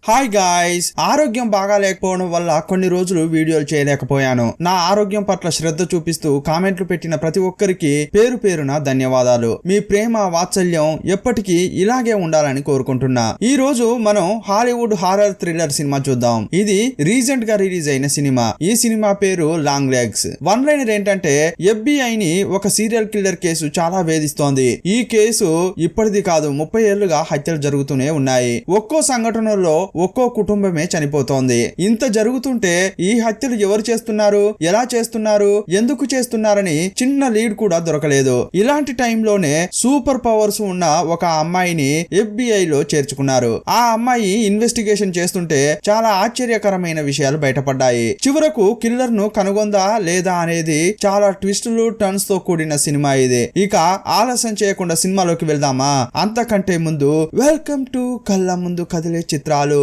Hi guys, ఆరోగ్యం బాగా లేకపోవడం వల్ల కొన్ని రోజులు వీడియోలు చేయలేకపోయాను. నా ఆరోగ్యం పట్ల శ్రద్ధ చూపిస్తూ కామెంట్లు పెట్టిన ప్రతి ఒక్కరికి పేరు పేరున ధన్యవాదాలు. మీ ప్రేమ వాత్సల్యం ఎప్పటికీ ఇలాగే ఉండాలని కోరుకుంటున్నా. ఈ రోజు మనం హాలీవుడ్ హారర్ థ్రిల్లర్ సినిమా చూద్దాం. ఇది రీసెంట్ గా రిలీజ్ అయిన సినిమా. ఈ సినిమా పేరు లాంగ్ లెగ్స్. వన్ లైనర్ ఏంటంటే, FBI ని ఒక సీరియల్ కిల్లర్ కేసు చాలా వేధిస్తోంది. ఈ కేసు ఇప్పటిది కాదు, 30 ఏళ్లుగా హత్యలు జరుగుతూనే ఉన్నాయి. ఒక్కో సంఘటనలో ఒక్కో కుటుంబమే చనిపోతోంది. ఇంత జరుగుతుంటే ఈ హత్యలు ఎవరు చేస్తున్నారు, ఎలా చేస్తున్నారు, ఎందుకు చేస్తున్నారని చిన్న లీడ్ కూడా దొరకలేదు. ఇలాంటి టైంలోనే సూపర్ పవర్స్ ఉన్న ఒక అమ్మాయిని FBI లో చేర్చుకున్నారు. ఆ అమ్మాయి ఇన్వెస్టిగేషన్ చేస్తుంటే చాలా ఆశ్చర్యకరమైన విషయాలు బయటపడ్డాయి. చివరకు కిల్లర్ ను కనుగొందా లేదా అనేది చాలా ట్విస్టులు టర్న్స్ తో కూడిన సినిమా ఇది. ఇక ఆలస్యం చేయకుండా సినిమాలోకి వెళ్దామా? అంతకంటే ముందు వెల్కమ్ టు కళ్ళ ముందు కదిలే చిత్రాలు.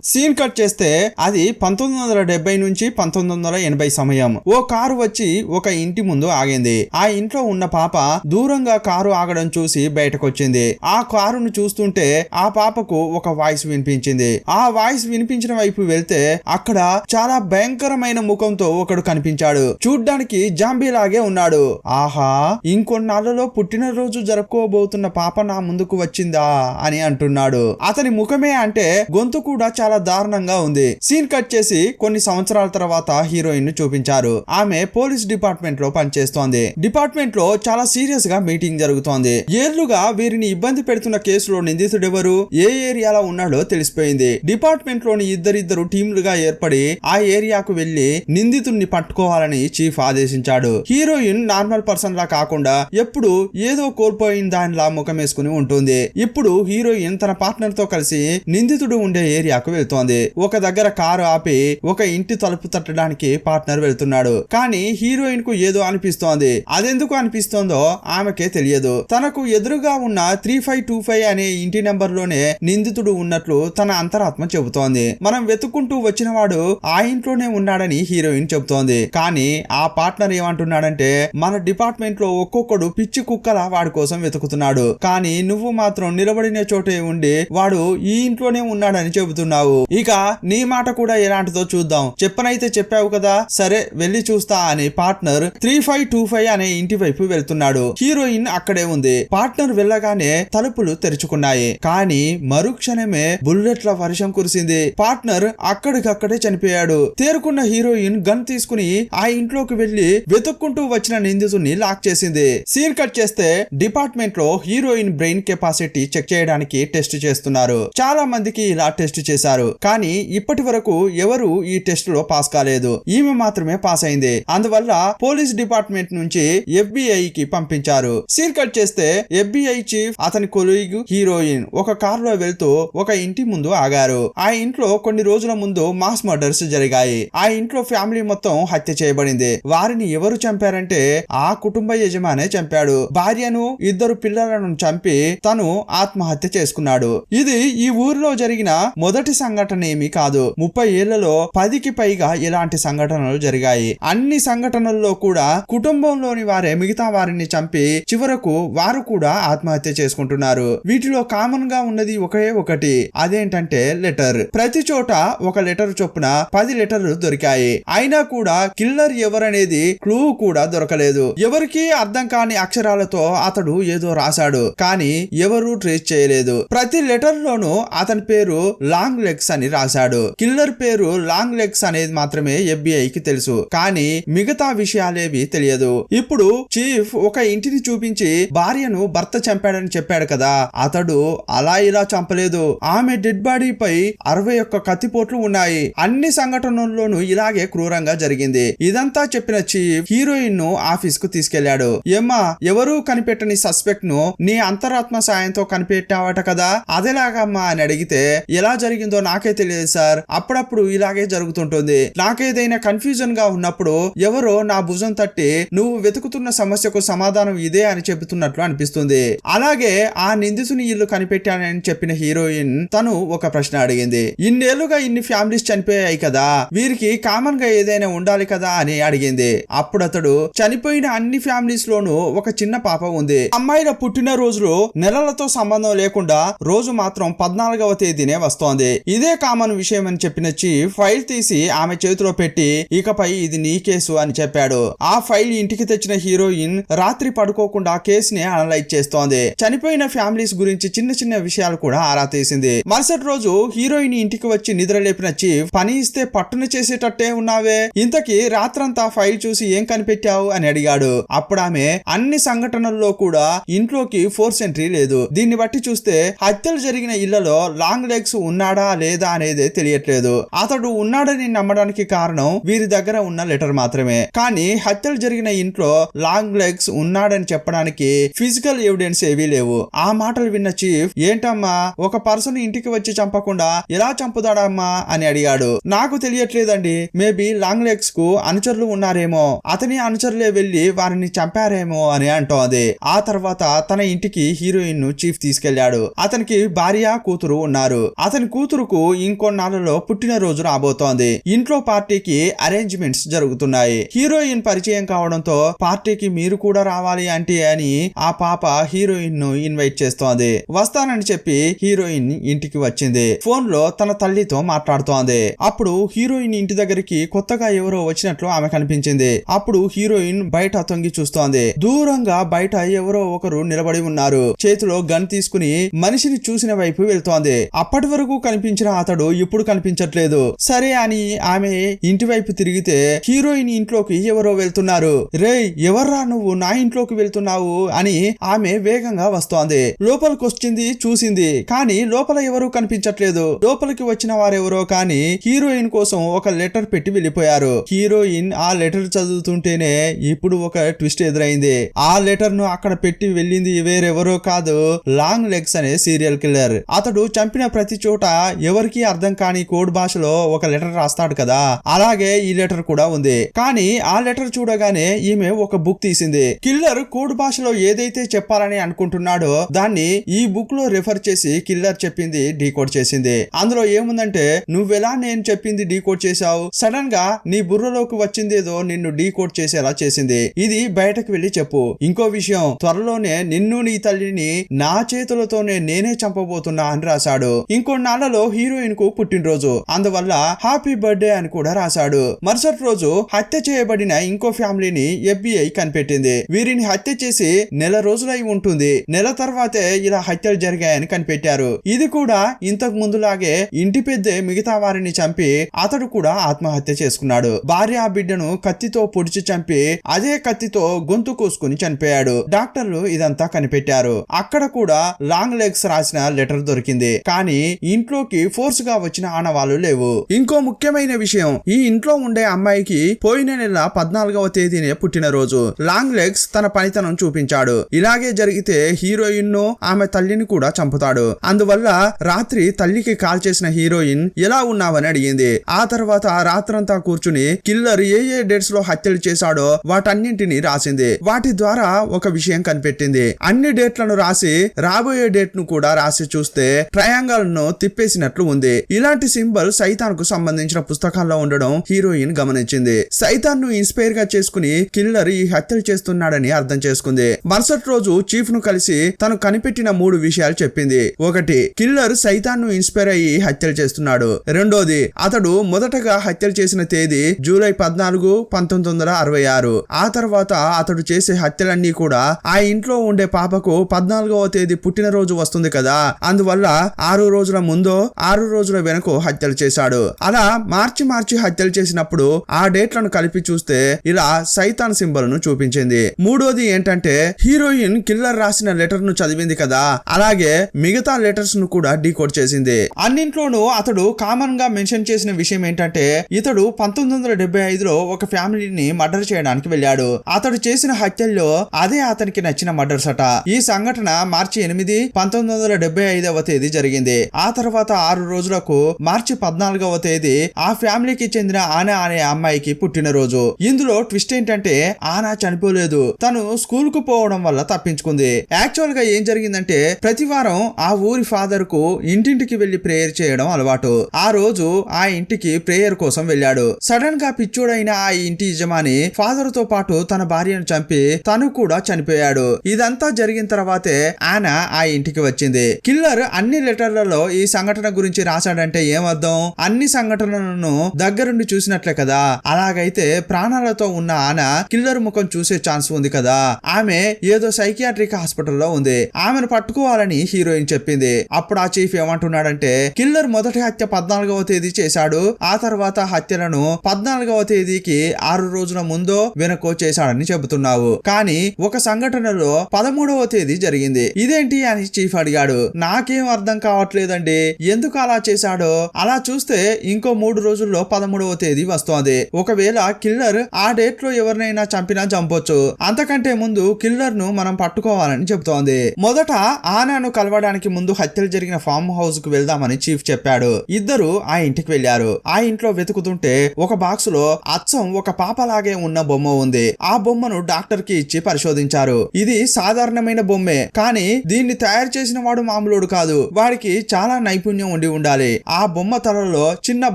సీన్ కట్ చేస్తే అది 1970 నుంచి 1980 సమయం. ఓ కారు వచ్చి ఒక ఇంటి ముందు ఆగింది. ఆ ఇంట్లో ఉన్న పాప దూరంగా కారు ఆగడం చూసి బయటకొచ్చింది. ఆ కారును చూస్తుంటే ఆ పాపకు ఒక వాయిస్ వినిపించింది. ఆ వాయిస్ వినిపించిన వైపు వెళ్తే అక్కడ చాలా భయంకరమైన ముఖంతో ఒకడు కనిపించాడు. చూడ్డానికి జాంబీలాగే ఉన్నాడు. ఆహా, ఇంకొన్నాళ్ళలో పుట్టినరోజు జరుపుకోబోతున్న పాప నా ముందుకు వచ్చిందా అని అంటున్నాడు. అతని ముఖమే అంటే గొంతు కూడా చాలా దారుణంగా ఉంది. సీన్ కట్ చేసి కొన్ని సంవత్సరాల తర్వాత హీరోయిన్ ను చూపించారు. ఆమె పోలీస్ డిపార్ట్మెంట్ లో పనిచేస్తోంది. డిపార్ట్మెంట్ లో చాలా సీరియస్ గా మీటింగ్ జరుగుతోంది. ఏళ్లుగా వీరిని ఇబ్బంది పెడుతున్న కేసులో నిందితుడెవరు, ఏ ఏరియాలో ఉన్నాడో తెలిసిపోయింది. డిపార్ట్మెంట్ లోని ఇద్దరిద్దరు టీంలుగా ఏర్పడి ఆ ఏరియాకు వెళ్లి నిందితుడిని పట్టుకోవాలని చీఫ్ ఆదేశించాడు. హీరోయిన్ నార్మల్ పర్సన్ లా కాకుండా ఎప్పుడు ఏదో కోల్పోయిన దానిలా ముఖం వేసుకుని ఉంటుంది. ఇప్పుడు హీరోయిన్ తన పార్ట్నర్ తో కలిసి నిందితుడు ఉండే ఏరియాకు వెళ్తోంది. ఒక దగ్గర కారు ఆపి ఒక ఇంటి తలుపు తట్టడానికి పార్ట్నర్ వెళ్తున్నాడు. కానీ హీరోయిన్ కు ఏదో అనిపిస్తోంది. అదెందుకు అనిపిస్తోందో ఆమెకే తెలియదు. తనకు ఎదురుగా ఉన్న 3525 అనే ఇంటి నెంబర్ లోనే నిందితుడు ఉన్నట్లు తన అంతరాత్మ చెబుతోంది. మనం వెతుక్కుంటూ వచ్చిన వాడు ఆ ఇంట్లోనే ఉన్నాడని హీరోయిన్ చెబుతోంది. కానీ ఆ పార్ట్నర్ ఏమంటున్నాడంటే, మన డిపార్ట్మెంట్ లో ఒక్కొక్కడు పిచ్చి కుక్కలా వాడి కోసం వెతుకుతున్నాడు, కానీ నువ్వు మాత్రం నిలబడిన చోటే ఉండి వాడు ఈ ఇంట్లోనే ఉన్నాడని చెబుతున్నావు. ఇక నీ మాట కూడా ఎలాంటిదో చూద్దాం. చెప్పనైతే చెప్పావు కదా, సరే వెళ్ళి చూస్తా అని పార్ట్నర్ 3525 అనే ఇంటి వైపు వెళ్తున్నాడు. హీరోయిన్ అక్కడే ఉంది. పార్ట్నర్ వెళ్ళగానే తలుపులు తెరుచుకున్నాయి. కానీ మరుక్షణమే బుల్లెట్ల వర్షం కురిసింది. పార్ట్నర్ అక్కడికక్కడే చనిపోయాడు. తేరుకున్న హీరోయిన్ గన్ తీసుకుని ఆ ఇంట్లోకి వెళ్లి వెతుక్కుంటూ వచ్చిన నిందితుడిని లాక్ చేసింది. సీన్ కట్ చేస్తే డిపార్ట్మెంట్ లో హీరోయిన్ బ్రెయిన్ కెపాసిటీ చెక్ చేయడానికి టెస్ట్ చేస్తున్నారు. చాలా మందికి ఇలా టెస్ట్ చేశారు, కానీ ఇప్పటి వరకు ఎవరు ఈ టెస్ట్ లో పాస్ కాలేదు. ఈమె మాత్రమే పాస్ అయింది. అందువల్ల పోలీస్ డిపార్ట్మెంట్ నుంచి FBI కి పంపించారు. సీన్ కట్ చేస్తే FBI చీఫ్, అతని కొలీగ్, హీరోయిన్ ఒక కార్ లో వెళ్తూ ఒక ఇంటి ముందు ఆగారు. ఆ ఇంట్లో కొన్ని రోజుల ముందు మాస్ మర్డర్స్ జరిగాయి. ఆ ఇంట్లో ఫ్యామిలీ మొత్తం హత్య చేయబడింది. వారిని ఎవరు చంపారంటే ఆ కుటుంబ యజమానే చంపాడు. భార్యను, ఇద్దరు పిల్లలను చంపి తను ఆత్మహత్య చేసుకున్నాడు. ఇది ఈ ఊరిలో జరిగిన మొదటి సంఘటన ఏమీ కాదు. 30 ఏళ్లలో 10కి పైగా ఇలాంటి సంఘటనలు జరిగాయి. అన్ని సంఘటనల్లో కూడా కుటుంబంలోని వారే మిగతా వారిని చంపి చివరకు వారు కూడా ఆత్మహత్య చేసుకుంటున్నారు. వీటిలో కామన్ గా ఉన్నది ఒకే ఒకటి, అదేంటంటే లెటర్. ప్రతి చోట ఒక లెటర్ చొప్పున 10 లెటర్లు దొరికాయి. అయినా కూడా కిల్లర్ ఎవరనేది క్లూ కూడా దొరకలేదు. ఎవరికి అర్థం కాని అక్షరాలతో అతడు ఏదో రాశాడు, కానీ ఎవరు ట్రేస్ చేయలేదు. ప్రతి లెటర్ లోనూ అతని పేరు లాంగ్ లెగ్స్ అని రాశాడు. కిల్లర్ పేరు లాంగ్ లెగ్స్ అనేది మాత్రమే FBI కి తెలుసు, కానీ మిగతా విషయాలేవి తెలియదు. ఇప్పుడు చీఫ్ ఒక ఇంటిని చూపించి భార్యను భర్త చంపాడని చెప్పాడు కదా, అతడు అలా ఇలా చంపలేదు. ఆమె డెడ్ బాడీ పై 61 కత్తిపోట్లు ఉన్నాయి. అన్ని సంఘటనల్లోనూ ఇలాగే క్రూరంగా జరిగింది. ఇదంతా చెప్పిన చీఫ్ హీరోయిన్ ను ఆఫీస్ కు తీసుకెళ్లాడు. ఏమ్మా, ఎవరూ కనిపెట్టని సస్పెక్ట్ ను నీ అంతరాత్మ సాయంతో కనిపెట్టావట కదా, అదేలాగమ్మా అని అడిగితే, ఎలా జరిగిందో నాకే తెలియదు సార్, అప్పుడప్పుడు ఇలాగే జరుగుతుంటుంది. నాకేదైనా కన్ఫ్యూజన్ గా ఉన్నప్పుడు ఎవరో నా భుజం తట్టి నువ్వు వెతుకుతున్న సమస్యకు సమాధానం ఇదే అని చెబుతున్నట్లు అనిపిస్తుంది. అలాగే ఆ నిందితుని ఇల్లు కనిపెట్టానని చెప్పిన హీరోయిన్ తను ఒక ప్రశ్న అడిగింది. ఇన్నేళ్లుగా ఇన్ని ఫ్యామిలీస్ చనిపోయాయి కదా, వీరికి కామన్ గా ఏదైనా ఉండాలి కదా అని అడిగింది. అప్పుడు అతడు, చనిపోయిన అన్ని ఫ్యామిలీస్ లోనూ ఒక చిన్న పాప ఉంది. అమ్మాయిల పుట్టిన రోజులు నెలలతో సంబంధం లేకుండా రోజు మాత్రం 14వ తేదీనే వస్తోంది. ఇదే కామన్ విషయం అని చెప్పిన చీఫ్ ఫైల్ తీసి ఆమె చేతిలో పెట్టి ఇకపై ఇది నీ కేసు అని చెప్పాడు. ఆ ఫైల్ ఇంటికి తెచ్చిన హీరోయిన్ రాత్రి పడుకోకుండా కేసుని అనలైజ్ చేస్తోంది. చనిపోయిన ఫ్యామిలీస్ గురించి చిన్న చిన్న విషయాలు కూడా ఆరా తీసింది. మరుసటి రోజు హీరోయిన్ ఇంటికి వచ్చి నిద్ర లేపిన చీఫ్ పని ఇస్తే పట్టున చేసేటట్టే ఉన్నావే, ఇంతకీ రాత్రంతా ఫైల్ చూసి ఏం కనిపెట్టావు అని అడిగాడు. అప్పుడు ఆమె అన్ని సంఘటనల్లో కూడా ఇంట్లోకి ఫోర్స్ ఎంట్రీ లేదు, దీన్ని బట్టి చూస్తే హత్యలు జరిగిన ఇళ్లలో లాంగ్ లెగ్స్ ఉన్నాడా లేదా అనేది తెలియట్లేదు. అతడు ఉన్నాడని నమ్మడానికి కారణం వీరి దగ్గర ఉన్న లెటర్ మాత్రమే. కానీ హత్యలు జరిగిన ఇంట్లో లాంగ్ లెగ్స్ ఉన్నాడని చెప్పడానికి ఫిజికల్ ఎవిడెన్స్ ఏవీ లేవు. ఆ మాటలు విన్న చీఫ్ ఏంటమ్మా ఒక పర్సన్ ఇంటికి వచ్చి చంపకుండా ఎలా చంపుతాడమ్మా అని అడిగాడు. నాకు తెలియట్లేదండి, మేబీ లాంగ్ లెగ్స్ కు అనుచరులు ఉన్నారేమో, అతని అనుచరులే వెళ్లి వారిని చంపారేమో అని అంటోంది. ఆ తర్వాత తన ఇంటికి హీరోయిన్ ను చీఫ్ తీసుకెళ్లాడు. అతనికి భార్య కూతురు ఉన్నారు. అతని కూతురుకు ఇంకొన్నాళ్లలో పుట్టినరోజు రాబోతోంది. ఇంట్లో పార్టీకి అరేంజ్మెంట్స్ జరుగుతున్నాయి. హీరోయిన్ పరిచయం కావడంతో పార్టీకి మీరు కూడా రావాలి అంటే అని ఆ పాప హీరోయిన్ ను ఇన్వైట్ చేస్తోంది. వస్తానని చెప్పి హీరోయిన్ ఇంటికి వచ్చింది. ఫోన్ లో తన తల్లితో మాట్లాడుతోంది. అప్పుడు హీరోయిన్ ఇంటి దగ్గరికి కొత్తగా ఎవరో వచ్చినట్లు ఆమె కనిపించింది. అప్పుడు హీరోయిన్ బయట తొంగి చూస్తోంది. దూరంగా బయట ఎవరో ఒకరు నిలబడి ఉన్నారు. చేతిలో గన్ తీసుకుని మనిషిని చూసిన వైపు వెళ్తోంది. అప్పటి వరకు కనిపించిన అతడు ఇప్పుడు కనిపించట్లేదు. సరే అని ఆమె ఇంటి వైపు తిరిగితే హీరోయిన్ ఇంట్లోకి ఎవరో వెళ్తున్నారు. రేయ్ ఎవర్రా నువ్వు నా ఇంట్లోకి వెళ్తున్నావు అని ఆమె వేగంగా వస్తోంది. లోపలికి వచ్చింది, చూసింది, కానీ లోపల ఎవరూ కనిపించట్లేదు. లోపలికి వచ్చిన వారెవరో కానీ హీరోయిన్ కోసం ఒక లెటర్ పెట్టి వెళ్ళిపోయారు. హీరోయిన్ ఆ లెటర్ చదువుతుంటేనే ఇప్పుడు ఒక ట్విస్ట్ ఎదురైంది. ఆ లెటర్ ను అక్కడ పెట్టి వెళ్ళింది వేరెవరో కాదు, లాంగ్ లెగ్స్ అనే సీరియల్ కిల్లర్. అతడు చంపిన ప్రతి చోట ఎవరికి అర్థం కాని కోడ్ భాషలో ఒక లెటర్ రాస్తాడు కదా, అలాగే ఈ లెటర్ కూడా ఉంది. కానీ ఆ లెటర్ చూడగానే ఈమె ఒక బుక్ తీసింది. కిల్లర్ కోడ్ భాషలో ఏదైతే చెప్పాలని అనుకుంటున్నాడో దాన్ని ఈ బుక్ లో రెఫర్ చేసి కిల్లర్ చెప్పింది డీకోడ్ చేసింది. అందులో ఏముందంటే, నువ్వెలా నేను చెప్పింది డీకోడ్ చేశావు, సడన్ గా నీ బుర్రలోకి వచ్చిందేదో నిన్ను డీకోడ్ చేసేలా చేసింది, ఇది బయటకు వెళ్లి చెప్పు. ఇంకో విషయం, త్వరలోనే నిన్ను నీ తల్లిని నా చేతులతోనే నేనే చంపబోతున్నా అని రాశాడు. ఇంకొన్నాళ్లలో హీరోయిన్ కు పుట్టినరోజు, అందువల్ల హ్యాపీ బర్త్డే అని కూడా రాశాడు. మరుసటి రోజు హత్య చేయబడిన ఇంకో ఫ్యామిలీని FBI కనిపెట్టింది. వీరిని హత్య చేసి నెల రోజులై ఉంటుంది. నెల తర్వాతే ఇలా హత్యలు జరిగాయని కనిపెట్టారు. ఇది కూడా ఇంతకు ముందులాగే ఇంటి పెద్దే మిగతా వారిని చంపి అతడు కూడా ఆత్మహత్య చేసుకున్నాడు. భార్య బిడ్డను కత్తితో పొడిచి చంపి అదే కత్తితో గొంతు కోసుకుని చనిపోయాడు. డాక్టర్లు ఇదంతా కనిపెట్టారు. అక్కడ కూడా లాంగ్ లెగ్స్ రాసిన లెటర్ దొరికింది. కానీ ఇంట్లోకి ఫోర్స్ గా వచ్చిన ఆనవాళ్లు లేవు. ఇంకో ముఖ్యమైన విషయం, ఈ ఇంట్లో ఉండే అమ్మాయికి పోయిన నెల 14వ తేదీనే పుట్టినరోజు. లాంగ్ లెగ్స్ తన పనితనం చూపించాడు. ఇలాగే జరిగితే హీరోయిన్ ను ఆమె తల్లిని కూడా చంపుతాడు. అందువల్ల రాత్రి తల్లికి కాల్ చేసిన హీరోయిన్ ఎలా ఉన్నావని అడిగింది. ఆ తర్వాత రాత్రంతా కూర్చుని కిల్లర్ ఏ డేట్స్ లో హత్యలు చేశాడో వాటన్నింటినీ రాసింది. వాటి ద్వారా ఒక విషయం కనిపెట్టింది. అన్ని డేట్లను రాసి రాబోయే డేట్ ను కూడా రాసి చూస్తే ట్రయాంగల్ ను తిప్పేసినట్లు ఉంది. ఇలాంటి సింబల్ సైతాన్ కు సంబంధించిన పుస్తకాల్లో ఉండడం హీరోయిన్ గమనించింది. సైతాన్ ను ఇన్స్పైర్ గా చేసుకుని కిల్లర్ ఈ హత్యలు చేస్తున్నాడని అర్థం చేసుకుంది. మరుసటి రోజు చీఫ్ ను కలిసి తను కనిపెట్టిన 3 విషయాలు చెప్పింది. ఒకటి, కిల్లర్ సైతాన్ ను ఇన్స్పైర్ అయ్యి హత్యలు చేస్తున్నాడు. రెండోది, అతడు మొదటగా హత్యలు చేసిన తేదీ జూలై 14, 1966. ఆ తర్వాత అతడు చేసే హత్యలన్నీ కూడా ఆ ఇంట్లో ఉండే పాపకు 14వ తేదీ పుట్టినరోజు వస్తుంది కదా, అందువల్ల 6 రోజుల ముందో 6 రోజుల వెనుక హత్యలు చేశాడు. అలా మార్చి హత్యలు చేసినప్పుడు ఆ డేట్లను కలిపి చూస్తే ఇలా సైతాన్ సింబల్ ను చూపించింది. మూడోది ఏంటంటే, హీరోయిన్ కిల్లర్ రాసిన లెటర్ ను చదివింది కదా, అలాగే మిగతా లెటర్స్ ను కూడా డీకోడ్ చేసింది. అన్నింట్లోనూ అతడు కామన్ గా మెన్షన్ చేసిన విషయం ఏంటంటే, ఇతడు 1975లో ఒక ఫ్యామిలీని మర్డర్ చేయడానికి వెళ్ళాడు. అతడు చేసిన హత్యల్లో అదే అతనికి నచ్చిన మర్డర్స్ అట. ఈ సంఘటన మార్చి 8, 1975వ తేదీ జరిగింది. ఆ తర్వాత 6 రోజులకు మార్చి 14వ తేదీ ఆ ఫ్యామిలీకి చెందిన ఆనా అనే అమ్మాయికి పుట్టినరోజు. ఇందులో ట్విస్ట్ ఏంటంటే, ఆనా చనిపోలేదు, తను స్కూల్ కు పోవడం వల్ల తప్పించుకుంది. యాక్చువల్ గా ఏం జరిగిందంటే, ప్రతి వారం ఆ ఊరి ఫాదర్ కు ఇంటింటికి వెళ్లి ప్రేయర్ చేయడం అలవాటు. ఆ రోజు ఆ ఇంటికి ప్రేయర్ కోసం వెళ్ళాడు. సడన్ గా పిచ్చోడైన ఆ ఇంటి యజమాని ఫాదర్ తో పాటు తన భార్యను చంపి తను కూడా చనిపోయాడు. ఇదంతా జరిగిన తర్వాతే ఆనా ఆ ఇంటికి వచ్చింది. కిల్లర్ అన్ని లెటర్లలో ఈ సంఘటన గురించి రాశాడంటే ఏమర్థం? అన్ని సంఘటనలను దగ్గరుండి చూసినట్లే కదా. అలాగైతే ప్రాణాలతో ఉన్న ఆన కిల్లర్ ముఖం చూసే ఛాన్స్ ఉంది కదా. ఆమె ఏదో సైకియాట్రిక్ హాస్పిటల్లో ఉంది, ఆమెను పట్టుకోవాలని హీరోయిన్ చెప్పింది. అప్పుడు ఆ చీఫ్ ఏమంటున్నాడంటే కిల్లర్ మొదటి హత్య 14వ తేదీ చేశాడు, ఆ తర్వాత హత్యలను 14వ తేదీకి 6 రోజుల ముందో వెనకో చేశాడని చెబుతున్నావు, కానీ ఒక సంఘటనలో 13వ తేదీ జరిగింది, ఇదేంటి అని చీఫ్ అడిగాడు. నాకేం అర్థం కావట్లేదండి, ఎందుకు అలా చేశాడో. అలా చూస్తే ఇంకో 3 రోజుల్లో 13వ తేదీ వస్తోంది. ఒకవేళ కిల్లర్ ఆ డేట్ లో ఎవరినైనా చంపినా చంపొచ్చు, అంతకంటే ముందు కిల్లర్ ను మనం పట్టుకోవాలని చెబుతోంది. మొదట ఆనాను కలవడానికి ముందు హత్యలు జరిగిన ఫామ్ హౌస్ కు వెళ్దామని చీఫ్ చెప్పాడు. ఇద్దరు ఆ ఇంటికి వెళ్లారు. ఆ ఇంట్లో వెతుకుతుంటే ఒక బాక్స్ లో అచ్చం ఒక పాపలాగే ఉన్న బొమ్మ ఉంది. ఆ బొమ్మను డాక్టర్ కి ఇచ్చి పరిశోధించారు. ఇది సాధారణమైన బొమ్మే, కానీ దీన్ని తయారు చేసిన వాడు మామూలుడు కాదు, వాడికి చాలా నైపుణ్యం ఉండి ఉండాలి. ఆ బొమ్మ తలలో చిన్న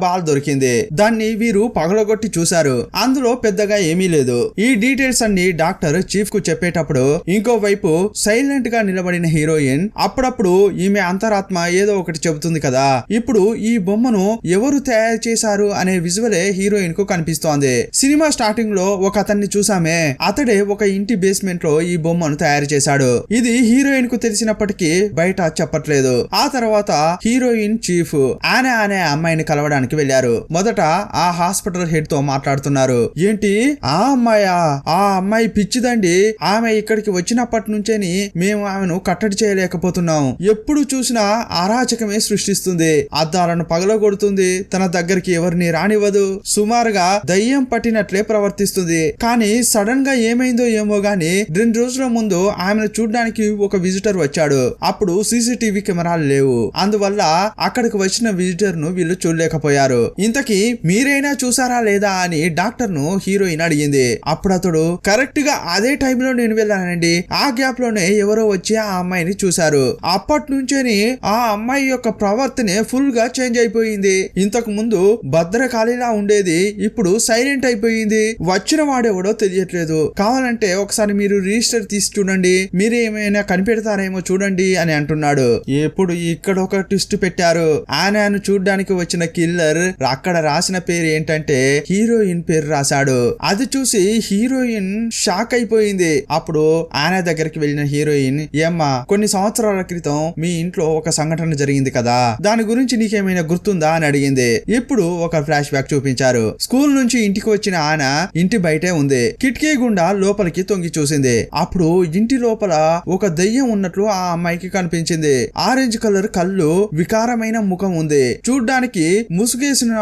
బాల్ దొరికింది, దాన్ని వీరు పగలగొట్టి చూశారు, అందులో పెద్దగా ఏమీ లేదు. ఈ డీటెయిల్స్ అన్ని డాక్టర్ చీఫ్ కు చెప్పేటప్పుడు ఇంకోవైపు సైలెంట్ గా నిలబడిన హీరోయిన్ అప్పుడప్పుడు ఈమె అంతరాత్మ ఏదో ఒకటి చెబుతుంది కదా. ఇప్పుడు ఈ బొమ్మను ఎవరు తయారు చేశారు అనే విజువలే హీరోయిన్ కు కనిపిస్తోంది. సినిమా స్టార్టింగ్ లో ఒక అతన్ని చూసామే, అతడే ఒక ఇంటి బేస్మెంట్ లో ఈ బొమ్మను తయారు చేశాడు. ఇది హీరోయిన్ కు తెలిసినప్పటికీ బయట చెప్పట్లేదు. ఆ తర్వాత హీరోయిన్ చీఫ్ ఆనే అనే అమ్మాయిని కలవడానికి వెళ్లారు. మొదట ఆ హాస్పిటల్ హెడ్ తో మాట్లాడుతున్నారు. ఏంటి ఆ అమ్మాయా? ఆ అమ్మాయి పిచ్చిదండి, ఆమె ఇక్కడికి వచ్చినప్పటి నుంచేని మేము ఆమెను కట్టడి చేయలేకపోతున్నాం. ఎప్పుడు చూసినా అరాచకమే సృష్టిస్తుంది, అద్దాలను పగలగొడుతుంది, తన దగ్గరికి ఎవరిని రానివ్వదు, సుమారుగా దయ్యం పట్టినట్లే ప్రవర్తిస్తుంది. కానీ సడన్ గా ఏమైందో ఏమో గాని 2 రోజుల ముందు ఆమెను చూడ్డానికి ఒక విజిటర్ వచ్చాడు. అప్పుడు సీసీటీవీ కెమెరాలు లేవు, అందువల్ల అక్కడికి వచ్చిన విజిటర్ ను వీళ్ళు చూడలేకపోయారు. ఇంతకీ మీరైనా చూసారా లేదా అని డాక్టర్ ను హీరోయిన్ అడిగింది. అప్పుడు అతడు కరెక్ట్ గా అదే టైంలో నేను వెళ్ళానండి, ఆ గ్యాప్ లోనే ఎవరో వచ్చి ఆ అమ్మాయిని చూశారు, అప్పటి నుంచేని ఆ అమ్మాయి యొక్క ప్రవర్తనే ఫుల్ గా చేంజ్ అయిపోయింది. ఇంతకు ముందు భద్రకాళిలా ఉండేది, ఇప్పుడు సైలెంట్ అయిపోయింది. వచ్చిన వాడెవడో తెలియట్లేదు, కావాలంటే ఒకసారి మీరు రిజిస్టర్ తీసి చూడండి, మీరు ఏమైనా కనిపెడతారేమో చూడండి అని అంటున్నాడు. ఎప్పుడు ఇక్కడ ఒక ట్విస్ట్ పెట్టారు. ఆనాను చూడ్డానికి వచ్చిన కిల్లర్ అక్కడ రాసిన పేరు ఏంటంటే హీరోయిన్ పేరు రాశాడు. అది చూసి హీరోయిన్ షాక్ అయిపోయింది. అప్పుడు ఆనా దగ్గరికి వెళ్ళిన హీరోయిన్, ఏమ్మా కొన్ని సంవత్సరాల క్రితం మీ ఇంట్లో ఒక సంఘటన జరిగింది కదా, దాని గురించి నీకేమైనా గుర్తుందా అని అడిగింది. ఇప్పుడు ఒక ఫ్లాష్ బ్యాక్ చూపించారు. స్కూల్ నుంచి ఇంటికి వచ్చిన ఆనా ఇంటి బయటే ఉంది. కిటికీ గుండా లోపలికి తొంగి చూసింది. అప్పుడు ఇంటి లోపల ఒక దెయ్యం ఉన్నట్లు ఆ అమ్మాయికి కనిపించింది. ఆరెంజ్ కలర్ కళ్ళు, వికారమైన ముఖం ఉంది, చూడ్డానికి ముసుగేసిన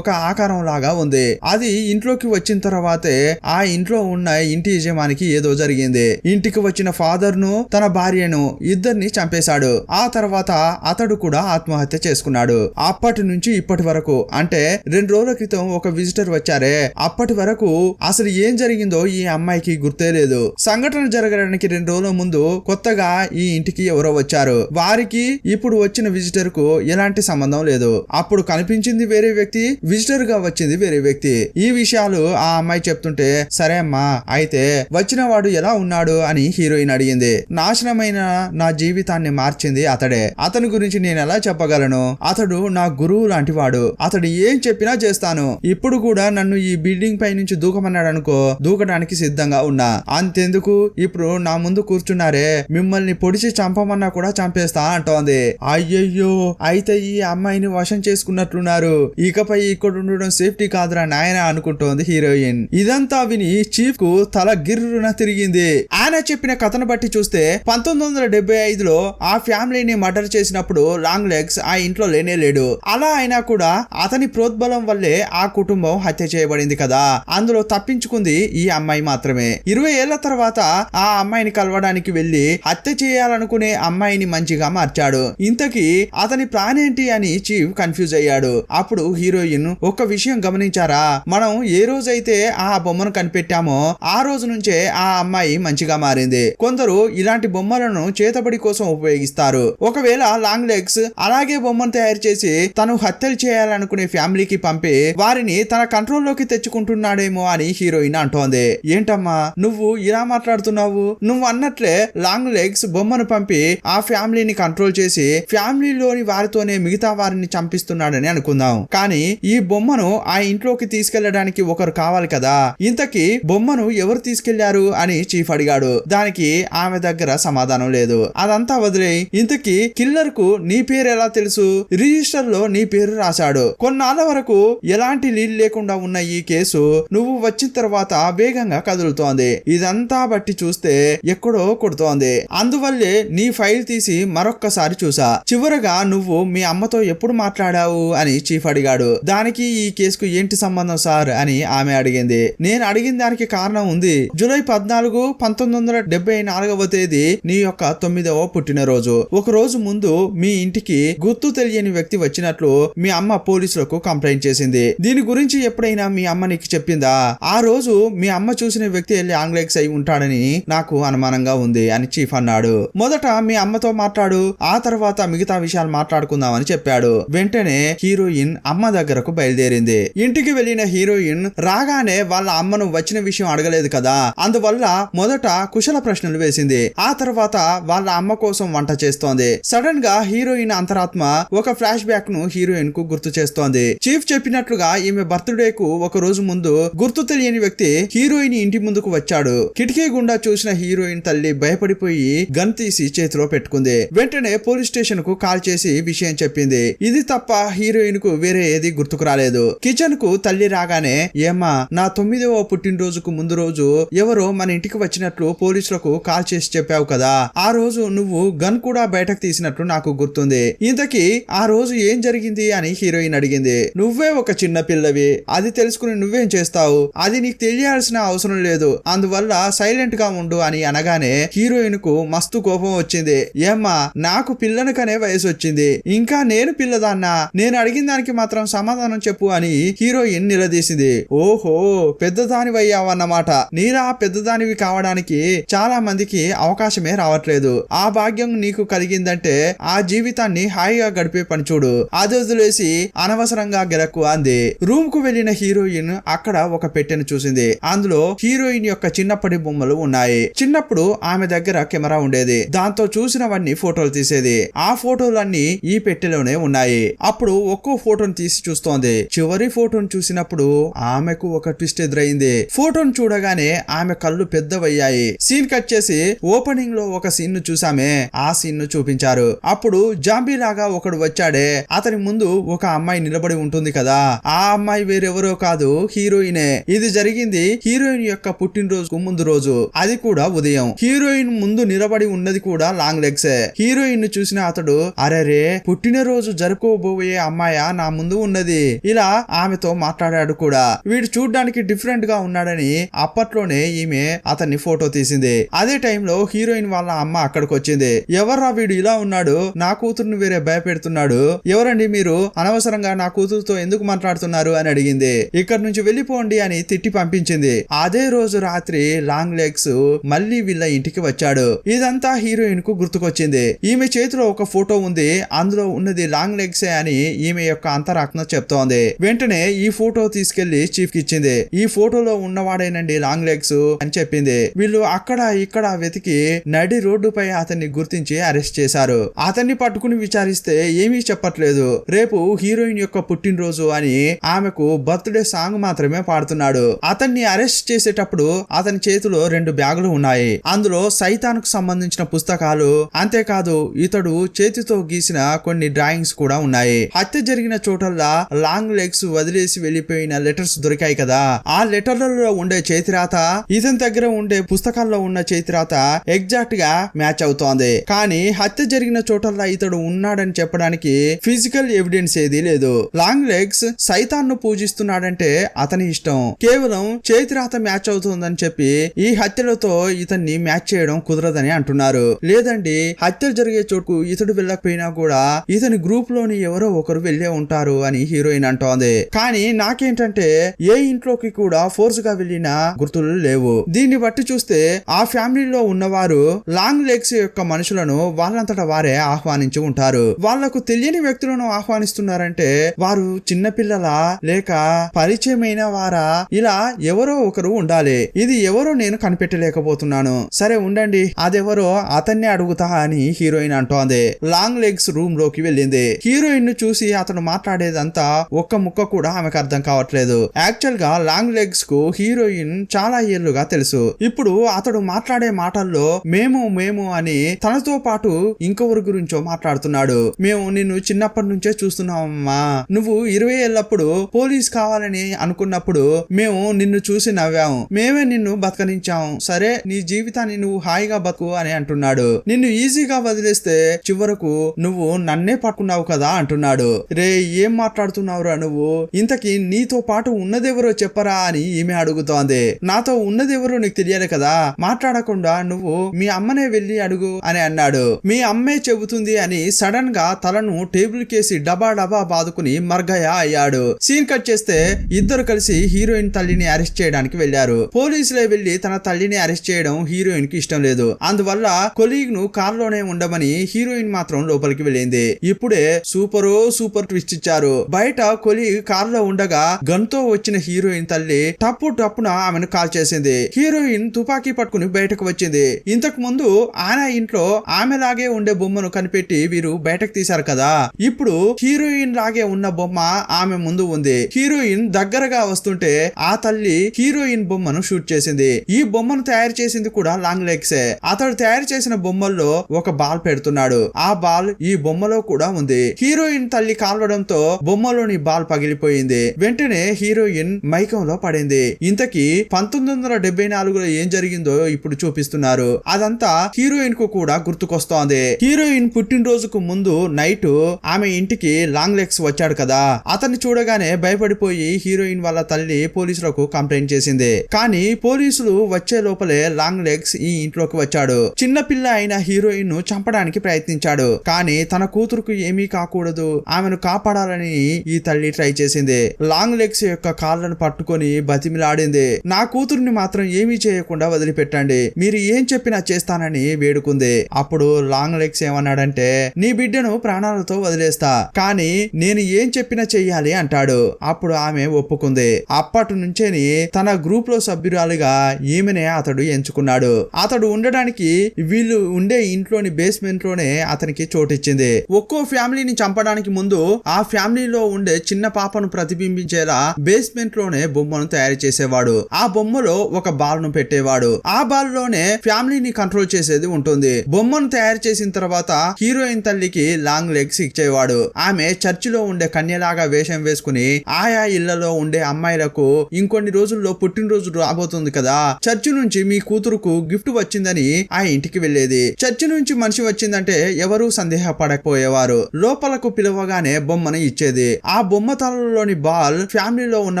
ఒక ఆకారం లాగా ఉంది. అది ఇంట్లోకి వచ్చిన తర్వాతే ఆ ఇంట్లో ఉన్న ఇంటి యజమానికి ఏదో జరిగింది. ఇంటికి వచ్చిన ఫాదర్ ను తన భార్యను ఇద్దరిని చంపేశాడు. ఆ తర్వాత అతడు కూడా ఆత్మహత్య చేసుకున్నాడు. అప్పటి నుంచి ఇప్పటి వరకు, అంటే 2 రోజుల క్రితం ఒక విజిటర్ వచ్చారే, అప్పటి వరకు అసలు ఏం జరిగిందో ఈ అమ్మాయికి గుర్తే లేదు. సంఘటన జరగడానికి 2 రోజుల ముందు కొత్తగా ఈ ఇంటికి ఎవరో వచ్చారు. వారికి ఇప్పుడు వచ్చిన విజిటర్ కు ఎలాంటి సంబంధం లేదు. అప్పుడు కనిపించింది వేరే వ్యక్తి, విజిటర్ గా వచ్చింది వేరే వ్యక్తి. ఈ విషయాలు ఆ అమ్మాయి చెప్తుంటే, సరే అమ్మా అయితే వచ్చిన వాడు ఎలా ఉన్నాడు అని హీరోయిన్ అడిగింది. నాశనమైన నా జీవితాన్ని మార్చింది అతడే, అతని గురించి నేను ఎలా చెప్పగలను? అతడు నా గురువు లాంటి వాడు, అతడు ఏం చెప్పినా చేస్తాను. ఇప్పుడు కూడా నన్ను ఈ బిల్డింగ్ పై నుంచి దూకమన్నాడు అనుకో, దూకడానికి సిద్ధంగా ఉన్నా. అంతెందుకు, ఇప్పుడు నా ముందు కూర్చున్నారే, మిమ్మల్ని పొడిచి చంపమన్నా కూడా చంపేస్తా అంటోంది. అయ్యయ్యో, అయితే ఈ అమ్మాయిని వశం చేసుకున్నట్లున్నారు, ఇకపై ఇక్కడ ఉండడం సేఫ్టీ కాదురా నాయన అనుకుంటోంది హీరోయిన్. ఇదంతా విని చీఫ్ కు తల గిర్రున తిరిగింది. ఆయన చెప్పిన కథను బట్టి చూస్తే 1975లో ఆ ఫ్యామిలీని మర్డర్ చేసినప్పుడు లాంగ్ లెగ్స్ ఆ ఇంట్లో లేనే లేడు. అలా అయినా కూడా అతని ప్రోద్బలం వల్లే ఆ కుటుంబం హత్య చేయబడింది కదా, అందులో తప్పించుకుంది ఈ అమ్మాయి మాత్రమే. 20 ఏళ్ల తర్వాత ఆ అమ్మాయిని కలవడానికి వెళ్లి హత్య చేయాలనుకునే అమ్మాయిని మంచిగా మార్చాడు. ఇంతకీ అతని ప్లాన్ ఏంటి అని చీఫ్ కన్ఫ్యూజ్ అయ్యాడు. అప్పుడు హీరోయిన్, ఒక్క విషయం గమనించారా, మనం ఏ రోజైతే ఆ బొమ్మను కనిపెట్టామో ఆ రోజు నుంచే ఆ అమ్మాయి మంచిగా మారింది. కొందరు ఇలాంటి బొమ్మలను చేతబడి కోసం ఉపయోగిస్తారు. ఒకవేళ లాంగ్ లెగ్స్ అలాగే బొమ్మను తయారు చేసి తను హత్యలు చేయాలనుకునే ఫ్యామిలీకి పంపి వారిని తన కంట్రోల్లోకి తెచ్చుకుంటున్నాడేమో అని హీరోయిన్ అంటోంది. ఏంటమ్మా నువ్వు ఇలా మాట్లాడుతున్నావు? నువ్వు అన్నట్లే లాంగ్ లెగ్స్ బొమ్మను పంపి ఆ ఫ్యామిలీని కంట్రోల్ చేసి ఫ్యామిలీలోని వారి దారితోనే మిగతా వారిని చంపిస్తున్నాడని అనుకుందాం. కానీ ఈ బొమ్మను ఆ ఇంట్లోకి తీసుకెళ్లడానికి ఒకరు కావాలి కదా, ఇంతకీ బొమ్మను ఎవరు తీసుకెళ్లారు అని చీఫ్ అడిగాడు. దానికి ఆమె దగ్గర సమాధానం లేదు. అదంతా వదిలే, ఇంతకీ కిల్లర్ కు నీ పేరు ఎలా తెలుసు? రిజిస్టర్ లో నీ పేరు రాశాడు. కొన్నాళ్ళ వరకు ఎలాంటి లీడ్ లేకుండా ఉన్న ఈ కేసు నువ్వు వచ్చిన తర్వాత వేగంగా కదులుతోంది. ఇదంతా బట్టి చూస్తే ఎక్కడో కొడుతోంది. అందువల్లే నీ ఫైల్ తీసి మరొక్కసారి చూసా. చివరగా నువ్వు మీ అమ్మతో ఎప్పుడు మాట్లాడావు అని చీఫ్ అడిగాడు. దానికి ఈ కేసుకు ఏంటి సంబంధం సార్ అని ఆమె అడిగింది. నేను అడిగిన దానికి కారణం ఉంది. జూలై 14, 1974 తేదీ నీ యొక్క 9వ పుట్టినరోజు. ఒక రోజు ముందు మీ ఇంటికి గుర్తు తెలియని వ్యక్తి వచ్చినట్లు మీ అమ్మ పోలీసులకు కంప్లైంట్ చేసింది. దీని గురించి ఎప్పుడైనా మీ అమ్మ నీకు చెప్పిందా? ఆ రోజు మీ అమ్మ చూసిన వ్యక్తి లాంగ్ లెగ్స్ అయి ఉంటాడని నాకు అనుమానంగా ఉంది అని చీఫ్ అన్నాడు. మొదట మీ అమ్మతో మాట్లాడు, ఆ తర్వాత మిగతా విషయాలు మాట్లాడుకుందామని చెప్పాడు. వెంటనే హీరోయిన్ అమ్మ దగ్గరకు బయలుదేరింది. ఇంటికి వెళ్లిన హీరోయిన్ రాగానే వాళ్ళ అమ్మను వచ్చిన విషయం అడగలేదు కదా, అందువల్ల మొదట కుశల ప్రశ్నలు వేసింది. ఆ తర్వాత వాళ్ళ అమ్మ కోసం వంట చేస్తోంది. సడన్ గా హీరోయిన్ అంతరాత్మ ఒక ఫ్లాష్ బ్యాక్ ను హీరోయిన్ కు గుర్తు చేస్తోంది. చీఫ్ చెప్పినట్లుగా ఈమె బర్త్డే కు ఒక రోజు ముందు గుర్తు తెలియని వ్యక్తి హీరోయిన్ ఇంటి ముందుకు వచ్చాడు. కిటికీ గుండా చూసిన హీరోయిన్ తల్లి భయపడిపోయి గన్ తీసి చేతిలో పెట్టుకుంది. వెంటనే పోలీస్ స్టేషన్ కు కాల్ చేసి విషయం చెప్పింది. ఇది తప్ప హీరోయిన్ కు వేరే ఏది గుర్తుకు రాలేదు. కిచెన్ కు తల్లి రాగానే, ఏమ్మా, నా 9వ పుట్టినరోజుకు ముందు రోజు ఎవరో మన ఇంటికి వచ్చినట్లు పోలీసులకు కాల్ చేసి చెప్పావు కదా, ఆ రోజు నువ్వు గన్ కూడా బయటకు తీసినట్లు నాకు గుర్తుంది. ఇంతకీ ఆ రోజు ఏం జరిగింది అని హీరోయిన్ అడిగింది. నువ్వే ఒక చిన్న పిల్లవి, అది తెలుసుకుని నువ్వేం చేస్తావు? అది నీకు తెలియాల్సిన అవసరం లేదు, అందువల్ల సైలెంట్ గా ఉండు అని అనగానే హీరోయిన్ కు మస్తు కోపం వచ్చింది. ఏమ్మా, నాకు పిల్లనకనే వయసు వచ్చింది, ఇంకా నేను పిల్లదాన్నా? నేను అడిగిన దానికి మాత్రం సమాధానం చెప్పు అని హీరోయిన్ నిలదీసింది. ఓహో, పెద్దదానివయ్యావన్నమాట. నీలా పెద్దదానివి కావడానికి చాలా మందికి అవకాశమే రావట్లేదు. ఆ భాగ్యం నీకు కలిగిందంటే ఆ జీవితాన్ని హాయిగా గడిపే పని చూడు, అది వదిలేసి అనవసరంగా గెలకు అంది. రూమ్ కు వెళ్లిన హీరోయిన్ అక్కడ ఒక పెట్టెను చూసింది. అందులో హీరోయిన్ యొక్క చిన్నప్పటి బొమ్మలు ఉన్నాయి. చిన్నప్పుడు ఆమె దగ్గర కెమెరా ఉండేది, దాంతో చూసినవన్నీ ఫోటోలు తీసేది. ఆ ఫోటోలన్నీ ఈ పెట్టెలోనే ఉన్నాయి. అప్పుడు ఒక్కో ఫోటోను తీసి చూస్తోంది. చివరి ఫోటోను చూసినప్పుడు ఆమెకు ఒక ట్విస్ట్ ఎదురైంది. ఫోటోను చూడగానే ఆమె కళ్ళు పెద్దవయ్యాయి. సీన్ కట్ చేసి ఓపెనింగ్ లో ఒక సీన్ ను చూసామే, ఆ సీన్ ను చూపించారు. అప్పుడు జాంబీ లాగా ఒకడు వచ్చాడే, అతని ముందు ఒక అమ్మాయి నిలబడి ఉంటుంది కదా, ఆ అమ్మాయి వేరెవరో కాదు, హీరోయినే. ఇది జరిగింది హీరోయిన్ యొక్క పుట్టినరోజుకు ముందు రోజు, అది కూడా ఉదయం. హీరోయిన్ ముందు నిలబడి ఉన్నది కూడా లాంగ్ లెగ్సే. హీరోయిన్ ను చూసిన అతడు, అరెరే, పుట్టినరోజు జరుపుకోబోయే అమ్మాయా నా ముందు ఉన్నది, ఇలా ఆమెతో మాట్లాడాడు కూడా. వీడు చూడ్డానికి డిఫరెంట్ గా ఉన్నాడని అప్పట్లోనే ఈమె అతన్ని ఫోటో తీసింది. అదే టైంలో హీరోయిన్ వాళ్ళ అమ్మ అక్కడికి వచ్చింది. ఎవర్రా వీడు ఇలా ఉన్నాడు, నా కూతురుని వేరే భయపెడుతున్నాడు, ఎవరండి మీరు, అనవసరంగా నా కూతురుతో ఎందుకు మాట్లాడుతున్నారు అని అడిగింది. ఇక్కడి నుంచి వెళ్ళిపోండి అని తిట్టి పంపించింది. అదే రోజు రాత్రి లాంగ్ లెగ్స్ మళ్ళీ వీళ్ళ ఇంటికి వచ్చాడు. ఇదంతా హీరోయిన్ కు గుర్తుకొచ్చింది. ఈమె చేతిలో ఒక ఫోటో ఉంది, అందులో ఉన్నది లాంగ్ లెగ్సే అని ఈమె యొక్క అంతరాత్మ చెప్తోంది. వెంటనే ఈ ఫోటో తీసుకెళ్లి చీఫ్ కి ఇచ్చింది. ఈ ఫోటోలో ఉన్నవాడేనండి లాంగ్ లెగ్స్ అని చెప్పింది. వీళ్ళు అక్కడ ఇక్కడ వెతికి నడి రోడ్డుపై అతన్ని గుర్తించి అరెస్ట్ చేశారు. అతన్ని పట్టుకుని విచారిస్తే ఏమీ చెప్పట్లేదు. రేపు హీరోయిన్ యొక్క పుట్టినరోజు అని ఆమెకు బర్త్డే సాంగ్ మాత్రమే పాడుతున్నాడు. అతన్ని అరెస్ట్ చేసేటప్పుడు అతని చేతిలో 2 బ్యాగులు ఉన్నాయి. అందులో సైతాన్ కు సంబంధించిన పుస్తకాలు, అంతేకాదు ఇతడు చేతితో గీసిన కొన్ని డ్రాయింగ్స్ కూడా ఉన్నాయి. హత్య జరిగిన చోటల్లా లాంగ్ లెగ్స్ వదిలేసి వెళ్లిపోయిన లెటర్స్ దొరికాయి కదా, ఆ లెటర్లలో ఉండే చేతిరాత ఇతని దగ్గర ఉండే పుస్తకాల్లో ఉన్న చేతిరాత ఎగ్జాక్ట్ గా మ్యాచ్ అవుతోంది. కానీ హత్య జరిగిన చోటల్లా ఇతడు ఉన్నాడని చెప్పడానికి ఫిజికల్ ఎవిడెన్స్ ఏదీ లేదు. లాంగ్ లెగ్స్ సైతాన్ ను పూజిస్తున్నాడంటే అతని ఇష్టం, కేవలం చేతిరాత మ్యాచ్ అవుతుందని చెప్పి ఈ హత్యలతో ఇతన్ని మ్యాచ్ చేయడం కుదరదని అంటున్నారు. లేదండి, హత్యలు జరిగే చోటుకు ఇతడు వెళ్ళకపోయినా కూడా ఇతని గ్రూప్ లోని ఎవరో ఒకరు వెళ్లే ఉంటారు అని హీరోయిన్ అంటోంది. కానీ నాకేంటంటే ఏ ఇంట్లోకి కూడా ఫోర్స్ గా వెళ్ళిన గుర్తులు లేవు. దీన్ని బట్టి చూస్తే ఆ ఫ్యామిలీలో ఉన్నవారు లాంగ్ లెగ్స్ యొక్క మనుషులను వాళ్ళంతటా వారే ఆహ్వానించి ఉంటారు. వాళ్లకు తెలియని వ్యక్తులను ఆహ్వానిస్తున్నారంటే వారు చిన్నపిల్లలా లేక పరిచయమైన వారా, ఇలా ఎవరో ఒకరు ఉండాలి. ఇది ఎవరో నేను కనిపెట్టలేకపోతున్నాను. సరే ఉండండి, అదెవరో అతన్ని అడుగుతా అని హీరోయిన్ అంటోంది. లాంగ్ లెగ్స్ రూమ్ రూమ్ లోకి వెళ్ళింది. హీరోయిన్ ను చూసి అతను మాట్లాడేదంతా ఒక్క ముక్క కూడా ఆమెకు అర్థం కావట్లేదు. యాక్చువల్ గా లాంగ్ లెగ్స్ కు హీరోయిన్ చాలా ఏళ్లుగా తెలుసు. ఇప్పుడు అతడు మాట్లాడే మాటల్లో మేము మేము అని తనతో పాటు ఇంకొకరి గురించో మాట్లాడుతున్నాడు. మేము నిన్ను చిన్నప్పటి నుంచే చూస్తున్నామమ్మా. నువ్వు 20 ఏళ్ళప్పుడు పోలీస్ కావాలని అనుకున్నప్పుడు మేము నిన్ను చూసి నవ్వాము. మేమే నిన్ను బతకనించాం. సరే నీ జీవితాన్ని నువ్వు హాయిగా బతుకు అని అంటున్నాడు. నిన్ను ఈజీగా వదిలేస్తే చివరకు నువ్వు నన్నే పట్టుకున్నావు కదా అంటున్నాడు. రే ఏం మాట్లాడుతున్నావురా నువ్వు? ఇంతకీ నీతో పాటు ఉన్నదెవరో చెప్పరా అని ఈమె అడుగుతోంది. నాతో ఉన్నదెవరో నీకు తెలియాలి కదా, మాట్లాడకుండా నువ్వు మీ అమ్మనే వెళ్ళి అడుగు అని అన్నాడు. మీ అమ్మే చెబుతుంది అని సడన్ గా తలను టేబుల్ కేసి డబా డబా బాదుకుని మర్గయ అయ్యాడు. సీన్ కట్ చేస్తే ఇద్దరు కలిసి హీరోయిన్ తల్లిని అరెస్ట్ చేయడానికి వెళ్లారు. పోలీసులే వెళ్లి తన తల్లిని అరెస్ట్ చేయడం హీరోయిన్ కి ఇష్టం లేదు. అందువల్ల కొలీగ్ ను కార్ లోనే ఉండమని హీరోయిన్ మాత్రం లోపలికి వెళ్ళింది. ఇప్పుడే సూపర్ ట్విస్ట్ ఇచ్చారు. బయట కొలీగ్ కార్ లో ఉండగా గన్ తో వచ్చిన హీరోయిన్ తల్లి టప్పున ఆమెను కాల్ చేసింది. హీరోయిన్ తుపాకీ పట్టుకుని బయటకు వచ్చింది. ఇంతకు ముందు ఆనా ఇంట్లో ఆమెలాగే ఉండే బొమ్మను కనిపెట్టి వీరు బయటకు తీశారు కదా. ఇప్పుడు హీరోయిన్ లాగే ఉన్న బొమ్మ ఆమె ముందు ఉంది. హీరోయిన్ దగ్గరగా వస్తుంటే ఆ తల్లి హీరోయిన్ బొమ్మను షూట్ చేసింది. ఈ బొమ్మను తయారు చేసింది కూడా లాంగ్ లెగ్సే. అతడు తయారు చేసిన బొమ్మల్లో ఒక బాల్ పెడుతున్నాడు. ఆ బాల్ ఈ బొమ్మలో కూడా ఉంది. హీరోయిన్ తల్లి కాల్వడంతో బొమ్మలోని బాల్ పగిలిపోయింది. వెంటనే హీరోయిన్ మైకంలో పడింది. ఇంతకీ 1974లో ఏం జరిగిందో ఇప్పుడు చూపిస్తున్నారు. అదంతా హీరోయిన్ కు కూడా గుర్తుకొస్తోంది. హీరోయిన్ పుట్టినరోజుకు ముందు నైట్ ఆమె ఇంటికి లాంగ్ లెగ్స్ వచ్చాడు కదా. అతన్ని చూడగానే భయపడిపోయి హీరోయిన్ వాళ్ళ తల్లి పోలీసులకు కంప్లైంట్ చేసింది. కానీ పోలీసులు వచ్చే లోపలే లాంగ్ లెగ్స్ ఈ ఇంట్లోకి వచ్చాడు. చిన్న పిల్ల అయిన హీరోయిన్ ను చంపడానికి ప్రయత్నించాడు. కానీ తన కూతురుకు ఏమీ కాకూడదు, ఆమెను కాపాడాలని ఈ తల్లి ట్రై చేసింది. లాంగ్ లెగ్స్ యొక్క కాళ్ళను పట్టుకొని బతిమిలాడింది. నా కూతురుని మాత్రం ఏమీ చేయకుండా వదిలిపెట్టండి, మీరు ఏం చెప్పినా చేస్తానని వేడుకుంది. అప్పుడు లాంగ్ లెగ్స్ ఏమన్నాడంటే, నీ బిడ్డను ప్రాణాలతో వదిలేస్తా, కానీ నేను ఏం చెప్పినా చెయ్యాలి అంటాడు. అప్పుడు ఆమె ఒప్పుకుంది. అప్పటి నుంచేని తన గ్రూప్ లో సభ్యురాలుగా ఈమెనే అతడు ఎంచుకున్నాడు. అతడు ఉండడానికి వీళ్ళు ఉండే ఇంట్లోని బేస్మెంట్ లోనే అతనికి చోటిచ్చింది. ఒక్కో ఫ్యామిలీని చంపడానికి ముందు ఆ ఫ్యామిలీలో ఉండే చిన్న పాపను ప్రతిబింబించేలా బేస్మెంట్ లోనే బొమ్మను తయారు చేసేవాడు. ఆ బొమ్మలో ఒక బాల్ ను పెట్టేవాడు. ఆ బాల్ లోనే ఫ్యామిలీని కంట్రోల్ చేసేది ఉంటుంది. బొమ్మను తయారు చేసిన తర్వాత హీరోయిన్ తల్లికి లాంగ్ లెగ్స్ ఇచ్చేవాడు. ఆమె చర్చిలో ఉండే కన్యలాగా వేషం వేసుకుని ఆయా ఇళ్లలో ఉండే అమ్మాయిలకు ఇంకొన్ని రోజుల్లో పుట్టినరోజు రాబోతుంది కదా, చర్చి నుంచి మీ కూతురుకు గిఫ్ట్ వచ్చిందని ఆ ఇంటికి వెళ్లేది. చర్చి నుంచి మనిషి వచ్చిందంటే ఎవరూ సందేహపడకపోయేవారు. లోపలకు పిలవగానే బొమ్మను ఇచ్చేది. ఆ బొమ్మ తలలోని బాల్ ఫ్యామిలీలో ఉన్న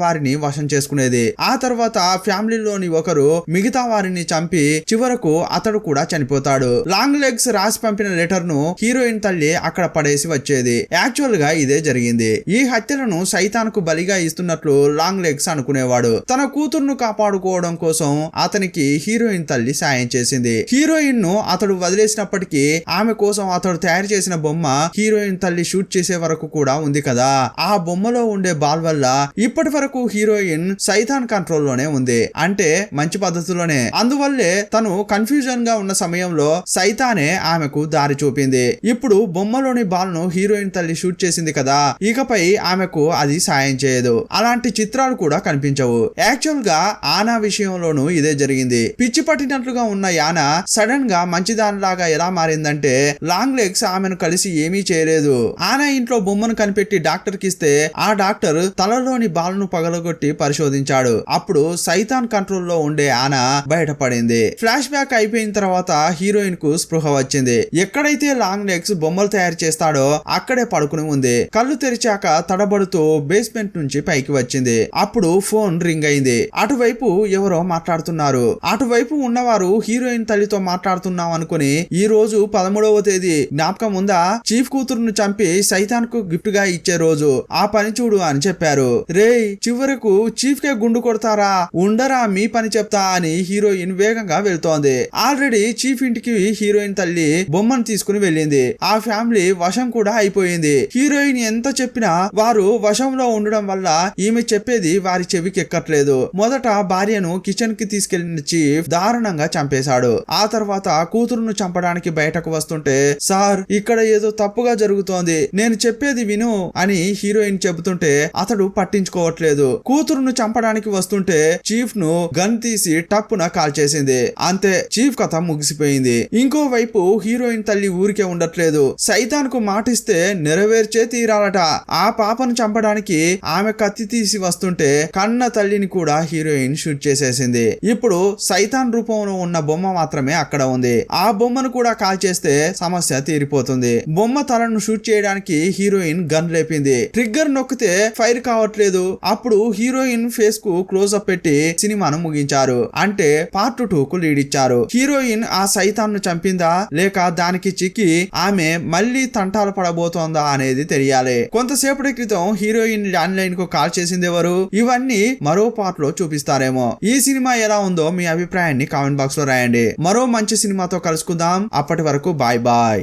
వారిని వశం చేసుకునేది. ఆ తర్వాత ఫ్యామిలీలోని ఒకరు మిగతా వారిని చంపి చివరకు అతడు కూడా చనిపోతాడు. లాంగ్ లెగ్స్ రాసి పంపిన లెటర్ ను హీరోయిన్ తల్లి అక్కడ పడేసి వచ్చేది. యాక్చువల్ గా ఇదే జరిగింది. ఈ హత్యలను సైతాన్ కు బలిగా ఇస్తున్నట్లు లాంగ్ లెగ్స్ అనుకునేవాడు. తన కూతురును కాపాడుకోవడం కోసం అతనికి హీరోయిన్ తల్లి సాయం చేసింది. హీరోయిన్ ను అతడు వదిలేసినప్పటికీ ఆమె కోసం అతడు తయారు చేసిన బొమ్మ హీరోయిన్ తల్లి షూట్ చేసే వరకు కూడా ఉంది కదా. ఆ బొమ్మలో ఉండే బాల్ వల్ల ఇప్పటి వరకు హీరోయిన్ సైతాన్ కంట్రోల్ లోనే ఉంది. అంటే మంచి పద్ధతిలోనే. అందువల్లే తను కన్ఫ్యూజన్ గా ఉన్న సమయంలో సైతానే ఆమెకు దారి చూపింది. ఇప్పుడు బొమ్మలోని బాల్ ను హీరోయిన్ తల్లి షూట్ చేసింది కదా, ఇకపై ఆమెకు అది సాయం చేయదు. అలాంటి చిత్రాలు కూడా కనిపించవు. యాక్చువల్ గా ఆనా విషయంలోనూ ఇదే జరిగింది. పిచ్చి పట్టినట్లుగా ఉన్న యానా సడన్ గా మంచిదానిలాగా ఎలా మారిందంటే, లాంగ్ లెగ్స్ ఆమెను కలిసి ఏమీ చేయలేదు. ఆనా ఇంట్లో బొమ్మను కనిపెట్టి డాక్టర్ కి ఇస్తే ఆ డాక్టర్ తలలోని బాల్ ను పగలగొట్టి పరిశోధించాడు. అప్పుడు సైతాన్ కంట్రోల్ లో ఉండే ఆనా బయటపడింది. ఫ్లాష్ బ్యాక్ అయిపోయిన తర్వాత హీరోయిన్ కు స్పృహ వచ్చింది. ఎక్కడైతే లాంగ్ లెగ్స్ బొమ్మలు తయారు చేస్తాడో అక్కడే పడుకుని ఉంది. కళ్ళు తెరిచాక తడబడుతూ బేస్మెంట్ నుంచి పైకి వచ్చింది. అప్పుడు ఫోన్ రింగ్ అయింది. అటువైపు ఎవరో మాట్లాడుతున్నారు. అటువైపు ఉన్నవారు హీరోయిన్ తల్లితో మాట్లాడుతున్నాం అనుకుని, ఈ రోజు 13వ తేదీ జ్ఞాపకం ఉందా, చీఫ్ కూతురును చంపి సైతాన్ కు గిఫ్ట్ గా ఇచ్చే రోజు, ఆ పని చూడు అని చెప్పారు. రేయ్ చివరకు చీఫ్ కే గుండు కొడతారా, ఉండరా మీ పని చెప్తా అని హీరోయిన్ వేగంగా వెళ్తోంది. ఆల్రెడీ చీఫ్ ఇంటికి హీరోయిన్ తల్లి బొమ్మను తీసుకుని వెళ్ళింది. ఆ ఫ్యామిలీ వశం కూడా అయిపోయింది. హీరోయిన్ ఎంత చెప్పినా వారు వశంలో ఉండడం వల్ల ఈమె చెప్పేది వారి చెవికి ఎక్కట్లేదు. మొదట భార్యను కిచెన్ కి తీసుకెళ్లిన చీఫ్ దారుణంగా చంపేశాడు. ఆ తర్వాత కూతురును చంపడానికి బయటకు వస్తుంటే, సార్ ఇక్కడ ఏదో తప్పుగా జరుగుతోంది, నేను చెప్పేది విను అని హీరోయిన్ చెబుతుంటే అతడు పట్టించుకోవట్లేదు. కూతురును చంపడానికి వస్తుంటే చీఫ్ ను గన్ తీసి టప్పున కాల్ చేసింది. అంతే, చీఫ్ కథ ముగిసిపోయింది. ఇంకోవైపు హీరోయిన్ తల్లి ఊరికే ఉండట్లేదు. సైతాన్ కు మాటిస్తే నెరవేర్చే తీరాలట. ఆ పాపను చంపడానికి ఆమె కత్తి తీసి వస్తుంటే కన్న తల్లిని కూడా హీరోయిన్ షూట్ చేసేసింది. ఇప్పుడు సైతాన్ రూపంలో ఉన్న బొమ్మ మాత్రమే అక్కడ ఉంది. ఆ బొమ్మను కూడా కాల్ చేస్తే సమస్య తీరిపోతుంది. బొమ్మ తలను షూట్ చేయడానికి హీరోయిన్ గన్ లేపింది. ట్రిగ్గర్ నొక్కితే ఫైర్ కావట్లేదు. అప్పుడు హీరోయిన్ ఫేస్ కు క్లోజ్ అప్ పెట్టి సినిమాను ముగించారు. అంటే పార్ట్ 2 కు లీడ్ ఇచ్చారు. హీరోయిన్ ఆ సైతాన్ ను చంపిందా లేక దానికి చిక్కి ఆమె మళ్ళీ తంటాలు పడబోతోందా అనేది తెలియాలి. కొంతసేపటి క్రితం హీరోయిన్ ల్యాండ్ లైన్ కు కాల్ చేసింది ఎవరు? ఇవన్నీ మరో పార్ట్ లో చూపిస్తారేమో. ఈ సినిమా ఎలా ఉందో మీ అభిప్రాయాన్ని కామెంట్ బాక్స్ లో రాయండి. మరో మంచి సినిమాతో కలుసుకుందాం. అప్పటి వరకు బాయ్ బాయ్.